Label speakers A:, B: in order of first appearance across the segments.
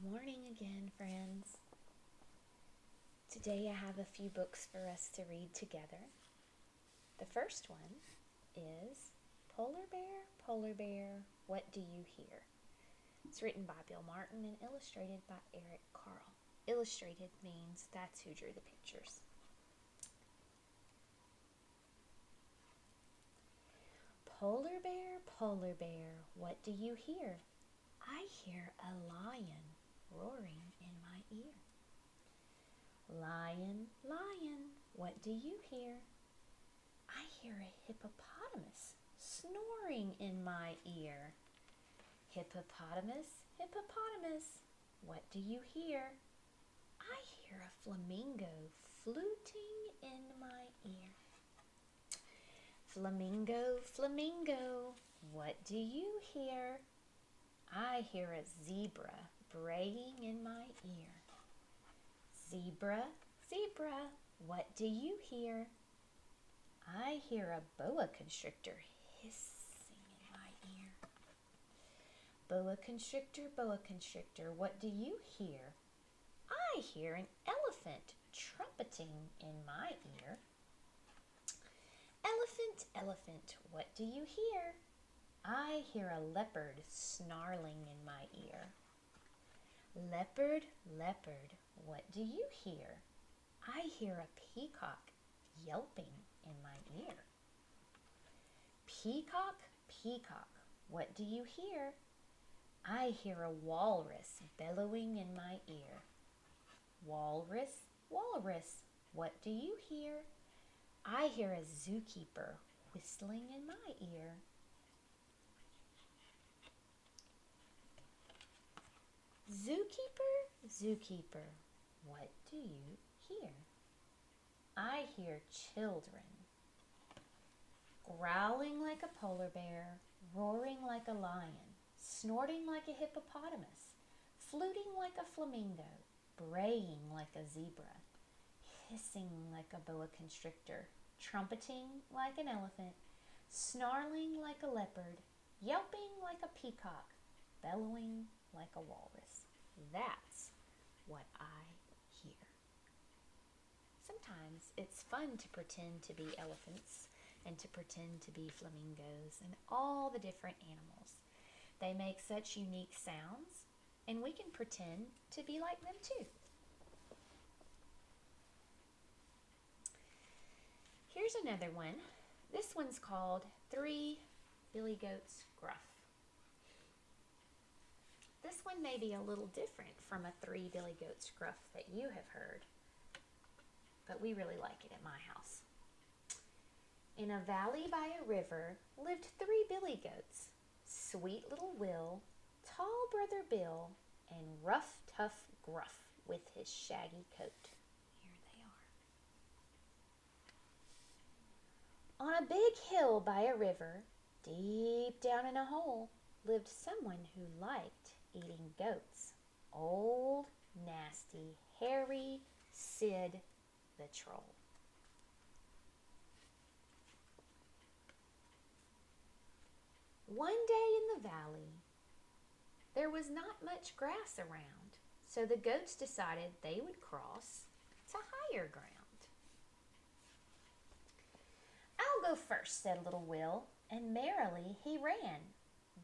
A: Good morning again, friends. Today I have a few books for us to read together. The first one is Polar Bear, What Do You Hear? It's written by Bill Martin and illustrated by Eric Carle. Illustrated means that's who drew the pictures. Polar Bear, what do you hear? I hear a lion roaring in my ear. Lion, what do you hear? I hear a hippopotamus snoring in my ear. Hippopotamus, what do you hear? I hear a flamingo fluting in my ear. Flamingo, what do you hear? I hear a zebra braying in my ear. Zebra, what do you hear? I hear a boa constrictor hissing in my ear. Boa constrictor, what do you hear? I hear an elephant trumpeting in my ear. Elephant, what do you hear? I hear a leopard snarling in my ear. Leopard, what do you hear? I hear a peacock yelping in my ear. Peacock, what do you hear? I hear a walrus bellowing in my ear. Walrus, what do you hear? I hear a zookeeper whistling in my ear. Zookeeper, what do you hear? I hear children growling like a polar bear, roaring like a lion, snorting like a hippopotamus, fluting like a flamingo, braying like a zebra, hissing like a boa constrictor, trumpeting like an elephant, snarling like a leopard, yelping like a peacock, bellowing like a walrus. That's what I hear. Sometimes it's fun to pretend to be elephants and to pretend to be flamingos and all the different animals. They make such unique sounds, and we can pretend to be like them too. Here's another one. This one's called 3 Billy Goats Gruff. This one may be a little different from a 3 Billy Goats Gruff that you have heard, but we really like it at my house. In a valley by a river lived 3 billy goats, sweet little Will, tall brother Bill, and rough, tough Gruff with his shaggy coat. Here they are. On a big hill by a river, deep down in a hole, lived someone who liked eating goats. Old, nasty, hairy Sid the Troll. One day in the valley, there was not much grass around, so the goats decided they would cross to higher ground. I'll go first, said little Will, and merrily he ran.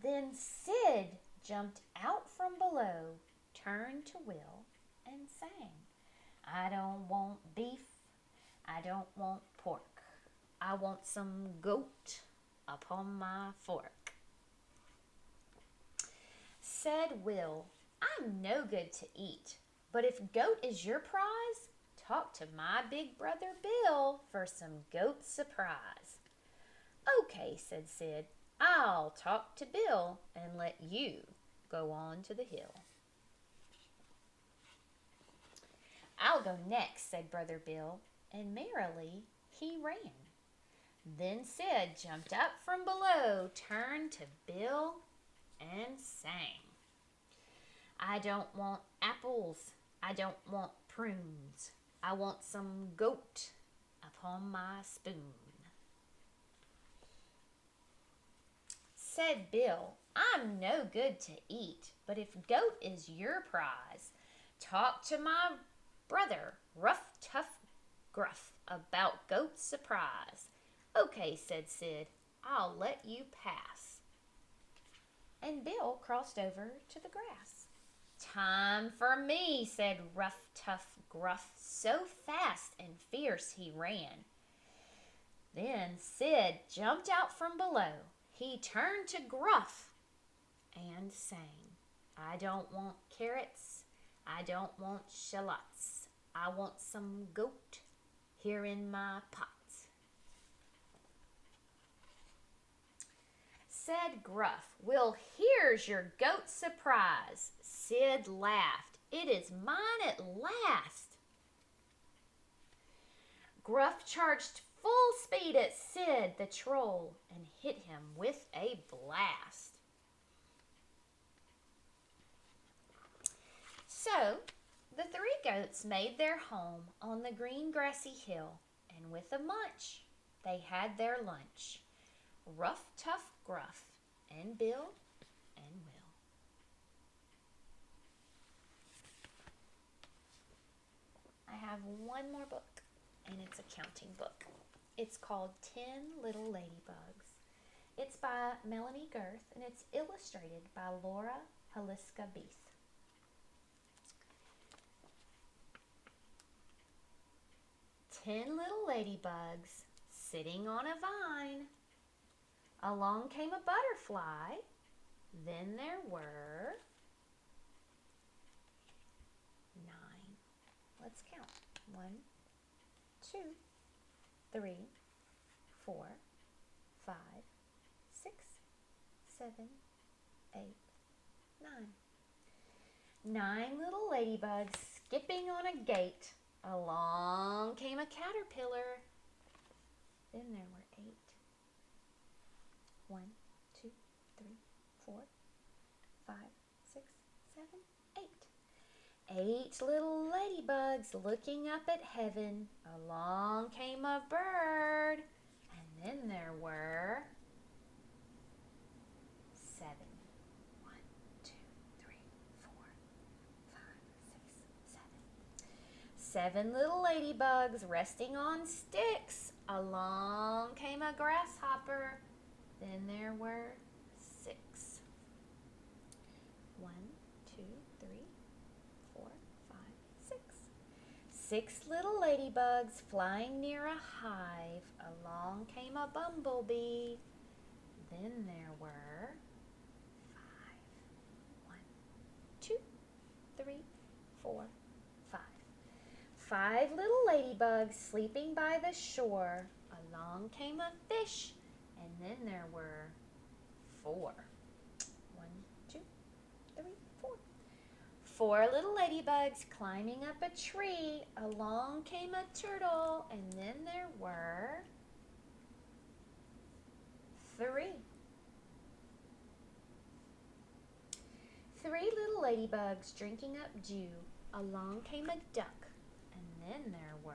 A: Then Sid jumped out from below, turned to Will, and sang, I don't want beef, I don't want pork, I want some goat upon my fork. Said Will, I'm no good to eat, but if goat is your prize, talk to my big brother Bill for some goat surprise. Okay, said Sid, I'll talk to Bill and let you go on to the hill. I'll go next, said brother Bill, and merrily he ran. Then Sid jumped up from below, turned to Bill, and sang. I don't want apples, I don't want prunes, I want some goat upon my spoon. Said Bill, I'm no good to eat, but if goat is your prize, talk to my brother, Rough Tough Gruff, about goat surprise. Okay, said Sid, I'll let you pass. And Bill crossed over to the grass. Time for me, said Rough Tough Gruff. So fast and fierce he ran. Then Sid jumped out from below. He turned to Gruff and sang, I don't want carrots, I don't want shallots, I want some goat here in my pot. Said Gruff, well, here's your goat surprise. Sid laughed. It is mine at last. Gruff charged full speed at Sid the troll and hit him with a blast. So the three goats made their home on the green grassy hill, and with a munch they had their lunch. Rough Tough Gruff and Bill and Will. I have one more book, and it's a counting book. It's called 10 Little Ladybugs. It's by Melanie Girth, and it's illustrated by Laura Haliska Beath. Ten little ladybugs sitting on a vine. Along came a butterfly. Then there were 9. Let's count. 1, 2, 3, 4, 5, 6, 7, 8, 9. 9 little ladybugs skipping on a gate. Along came a caterpillar. Then there were 8. 1, 2, 3, 4, 5, 6, 7, 8. 8 little ladybugs looking up at heaven. Along came a bird. And then there were 7. 1, 2, 3, 4, 5, 6, 7. 7 little ladybugs resting on sticks. Along came a grasshopper. Then there were 6. 1, 2, 3, 4, 5, 6. 6 little ladybugs flying near a hive. Along came a bumblebee. Then there were 5. 1, 2, 3, 4, 5. 5 little ladybugs sleeping by the shore. Along came a fish. And then there were 4. 1, 2, 3, 4. 4 little ladybugs climbing up a tree. Along came a turtle. And then there were 3. 3 little ladybugs drinking up dew. Along came a duck. And then there were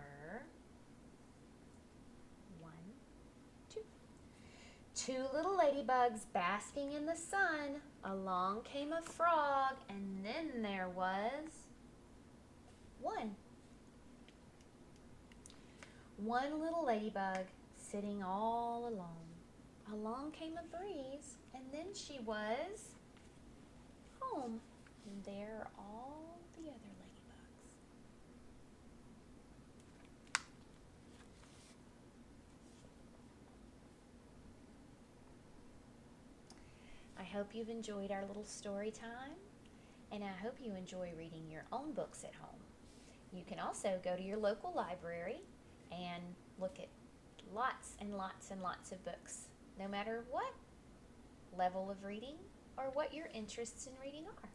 A: 2 little ladybugs basking in the sun. Along came a frog, and then there was 1. 1 little ladybug sitting all alone. Along came a breeze, and then she was home. And there are all the other ladybugs. I hope you've enjoyed our little story time, and I hope you enjoy reading your own books at home. You can also go to your local library and look at lots and lots and lots of books, no matter what level of reading or what your interests in reading are.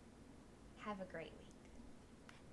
A: Have a great week.